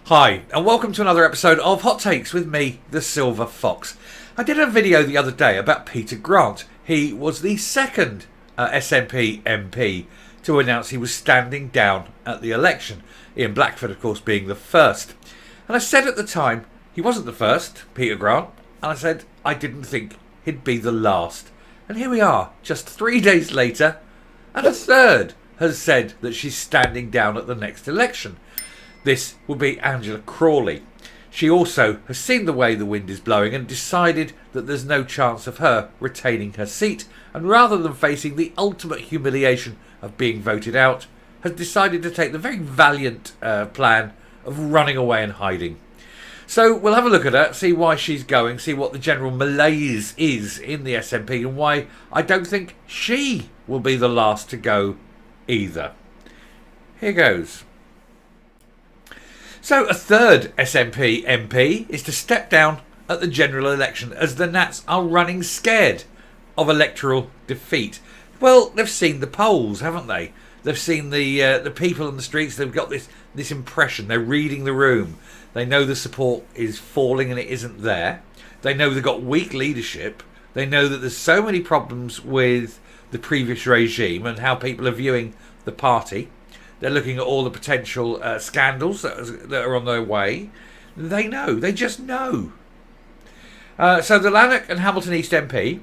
Hi, and welcome to another episode of Hot Takes with me, the Silver Fox. I did a video the other day about Peter Grant. He was the second SNP MP to announce he was standing down at the election. Ian Blackford, of course, being the first. And I said at the time, he wasn't the first, Peter Grant, and I said I didn't think he'd be the last. And here we are, just 3 days later, and a third has said that she's standing down at the next election. This will be Angela Crawley. She also has seen the way the wind is blowing and decided that there's no chance of her retaining her seat, and rather than facing the ultimate humiliation of being voted out, has decided to take the very valiant plan of running away and hiding. So we'll have a look at her, see why she's going, see what the general malaise is in the SNP, and why I don't think she will be the last to go either. Here goes. So a third SNP MP is to step down at the general election as the Nats are running scared of electoral defeat. Well, they've seen the polls, haven't they? They've seen the people on the streets. They've got this impression. They're reading the room. They know the support is falling and it isn't there. They know they've got weak leadership. They know that there's so many problems with the previous regime and how people are viewing the party. They're looking at all the potential scandals that are on their way. They know. They just know. So the Lanark and Hamilton East MP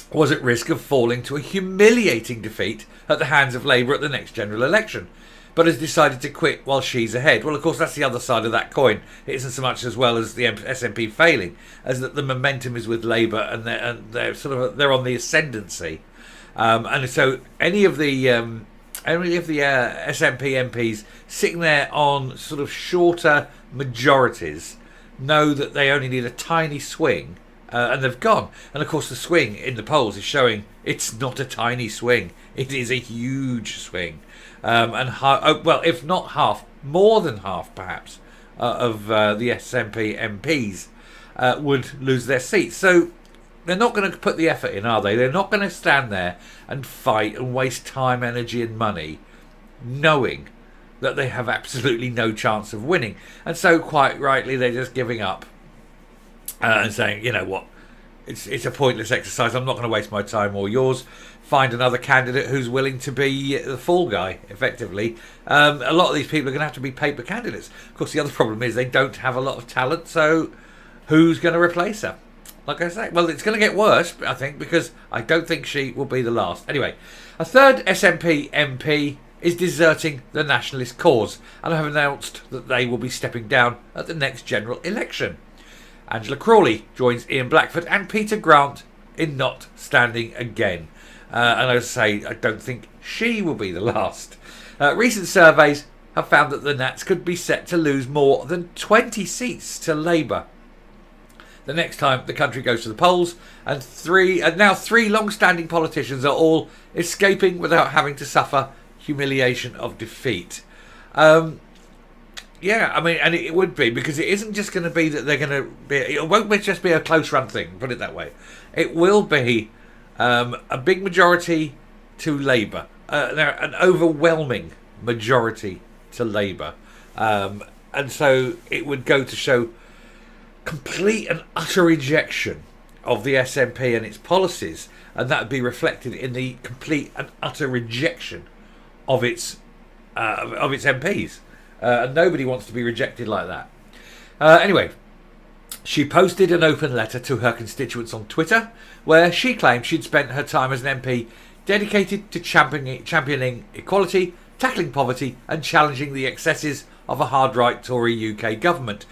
was at risk of falling to a humiliating defeat at the hands of Labour at the next general election, but has decided to quit while she's ahead. Well, of course, that's the other side of that coin. It isn't so much as well as the SNP failing, as that the momentum is with Labour and they're on the ascendancy. And so any of the SNP MPs sitting there on sort of shorter majorities know that they only need a tiny swing, and they've gone. And of course the swing in the polls is showing it's not a tiny swing, it is a huge swing. Well, if not half, more than half perhaps, of the SNP MPs would lose their seats. So they're not going to put the effort in, are they? They're not going to stand there and fight and waste time, energy and money knowing that they have absolutely no chance of winning. And so quite rightly they're just giving up and saying, you know what, it's a pointless exercise. I'm not going to waste my time or yours. Find another candidate who's willing to be the fall guy, effectively. A lot of these people are going to have to be paper candidates. Of course, the other problem is they don't have a lot of talent, so who's going to replace her? Like I say, well, it's going to get worse, I think, because I don't think she will be the last. Anyway, a third SNP MP is deserting the nationalist cause and have announced that they will be stepping down at the next general election. Angela Crawley joins Ian Blackford and Peter Grant in not standing again. And as I say, I don't think she will be the last. Recent surveys have found that the Nats could be set to lose more than 20 seats to Labour the next time the country goes to the polls, and now three long-standing politicians are all escaping without having to suffer humiliation of defeat. Yeah, I mean, and it would be, because it isn't just going to be that they're going to be, it won't just be a close run thing, put it that way. It will be a big majority to Labour, an overwhelming majority to Labour, and so it would go to show complete and utter rejection of the SNP and its policies, and that would be reflected in the complete and utter rejection of its MPs. And nobody wants to be rejected like that. Anyway, she posted an open letter to her constituents on Twitter, where she claimed she'd spent her time as an MP dedicated to championing equality, tackling poverty, and challenging the excesses of a hard-right Tory UK government.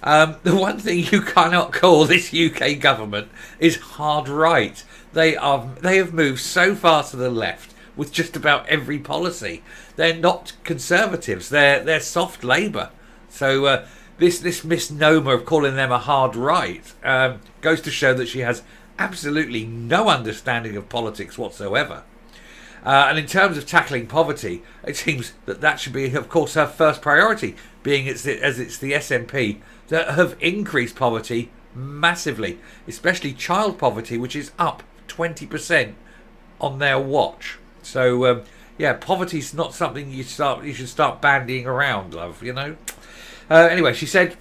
The one thing you cannot call this UK government is hard right. They have moved so far to the left with just about every policy. They're not conservatives. They're soft Labour. So this misnomer of calling them a hard right goes to show that she has absolutely no understanding of politics whatsoever. And in terms of tackling poverty, it seems that should be, of course, her first priority, being it's the SNP that have increased poverty massively, especially child poverty, which is up 20% on their watch. So, poverty's not something you should start bandying around, love, you know. Anyway, she said,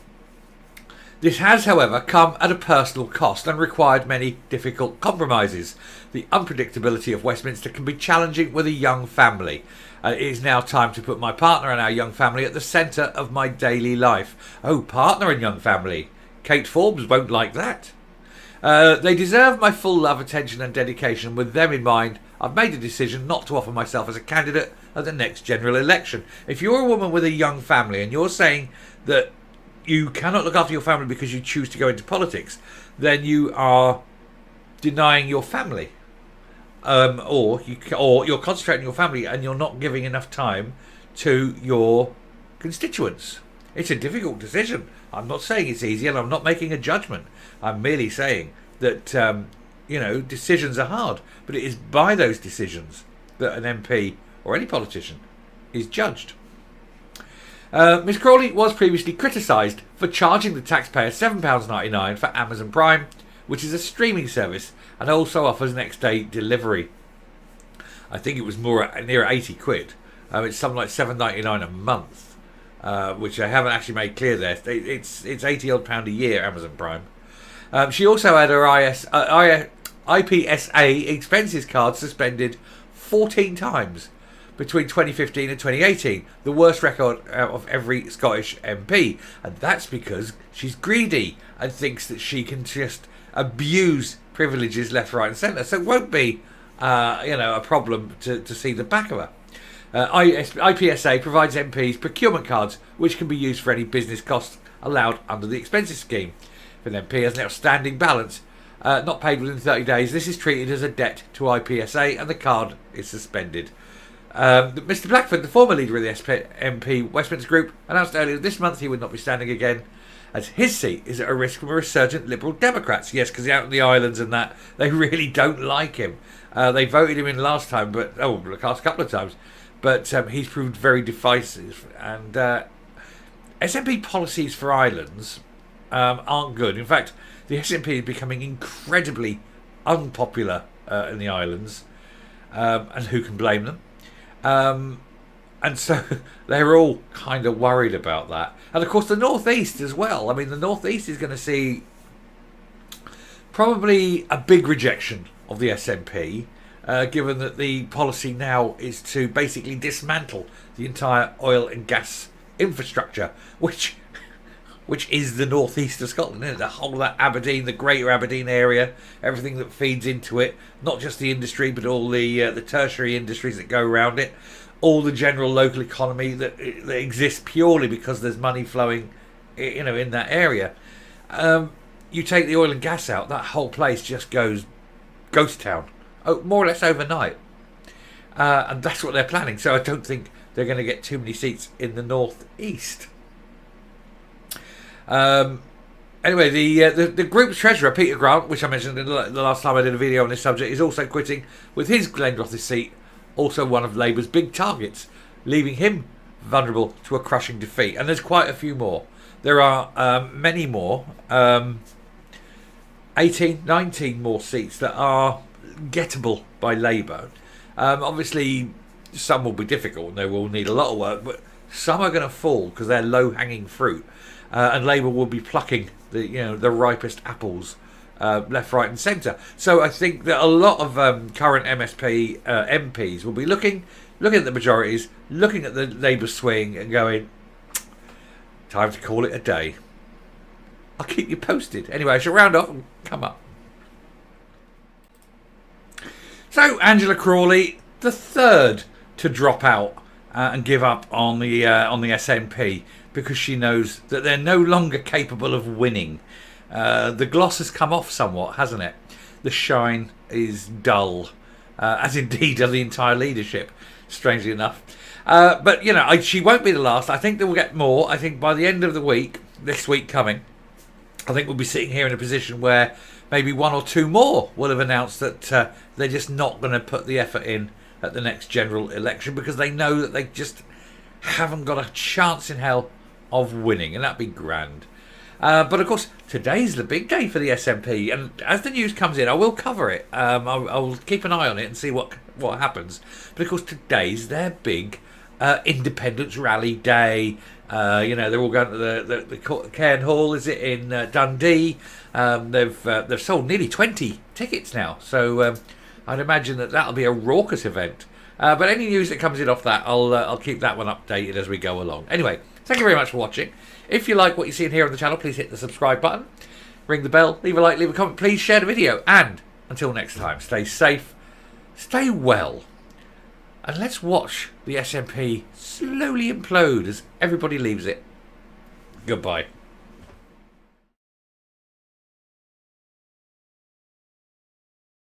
this has, however, come at a personal cost and required many difficult compromises. The unpredictability of Westminster can be challenging with a young family. It is now time to put my partner and our young family at the centre of my daily life. Oh, partner and young family. Kate Forbes won't like that. They deserve my full love, attention and dedication. With them in mind, I've made a decision not to offer myself as a candidate at the next general election. If you're a woman with a young family and you're saying that you cannot look after your family because you choose to go into politics, then you are denying your family. Or you're concentrating on your family and you're not giving enough time to your constituents. It's a difficult decision. I'm not saying it's easy, and I'm not making a judgment. I'm merely saying that decisions are hard, but it is by those decisions that an MP or any politician is judged. Miss Crawley was previously criticised for charging the taxpayer £7.99 for Amazon Prime, which is a streaming service and also offers next day delivery. I think it was near 80 quid. It's something like £7.99 a month, which I haven't actually made clear there. It's £80 odd a year, Amazon Prime. She also had her IPSA expenses card suspended 14 times between 2015 and 2018, the worst record out of every Scottish MP. And that's because she's greedy and thinks that she can just abuse privileges left, right and centre. So it won't be a problem to see the back of her. IPSA provides MPs procurement cards which can be used for any business costs allowed under the expenses scheme. If an MP has an outstanding balance not paid within 30 days, this is treated as a debt to IPSA and the card is suspended. Mr Blackford, the former leader of the SNP Westminster Group, announced earlier this month he would not be standing again, as his seat is at a risk from a resurgent Liberal Democrats. Yes, because out in the islands and that, they really don't like him. They voted him in last time, the last couple of times, but he's proved very divisive. And SNP policies for islands aren't good. In fact, the SNP is becoming incredibly unpopular in the islands, and who can blame them? And so they're all kind of worried about that. And of course the North East as well. I mean, the North East is going to see probably a big rejection of the SNP, given that the policy now is to basically dismantle the entire oil and gas infrastructure, which is the North East of Scotland, isn't it? The whole of that Aberdeen, the Greater Aberdeen area, everything that feeds into it, not just the industry, but all the tertiary industries that go around it, all the general local economy that exists purely because there's money flowing, in that area. You take the oil and gas out, that whole place just goes ghost town, more or less overnight. And that's what they're planning. So I don't think they're going to get too many seats in the North East. Anyway, the group's treasurer, Peter Grant, which I mentioned the last time I did a video on this subject, is also quitting, with his Glenrothes seat also one of Labour's big targets, leaving him vulnerable to a crushing defeat. And there's quite a few more. There are many more, 18, 19 more seats that are gettable by Labour. Obviously, some will be difficult and they will need a lot of work, but some are going to fall because they're low-hanging fruit. And Labour will be plucking the ripest apples left, right and centre. So I think that a lot of current MPs will be looking at the majorities, looking at the Labour swing and going, time to call it a day. I'll keep you posted. Anyway, I shall round off and come up. So Angela Crawley, the third to drop out and give up on the SNP, because she knows that they're no longer capable of winning. The gloss has come off somewhat, hasn't it? The shine is dull, as indeed are the entire leadership, strangely enough. But, she won't be the last. I think they will get more. I think by the end of the week, this week coming, I think we'll be sitting here in a position where maybe one or two more will have announced that they're just not going to put the effort in at the next general election, because they know that they just haven't got a chance in hell of winning, and that'd be grand. But of course, today's the big day for the SNP, and as the news comes in, I will cover it. I'll keep an eye on it and see what happens. But of course, today's their big Independence Rally Day. They're all going to the Cairn Hall. Is it in Dundee? They've sold nearly 20 tickets now, so I'd imagine that'll be a raucous event. But any news that comes in off that, I'll keep that one updated as we go along. Anyway, thank you very much for watching. If you like what you're seeing here on the channel, please hit the subscribe button, ring the bell, leave a like, leave a comment, please share the video, and until next time, stay safe, stay well, and let's watch the SNP slowly implode as everybody leaves it. Goodbye.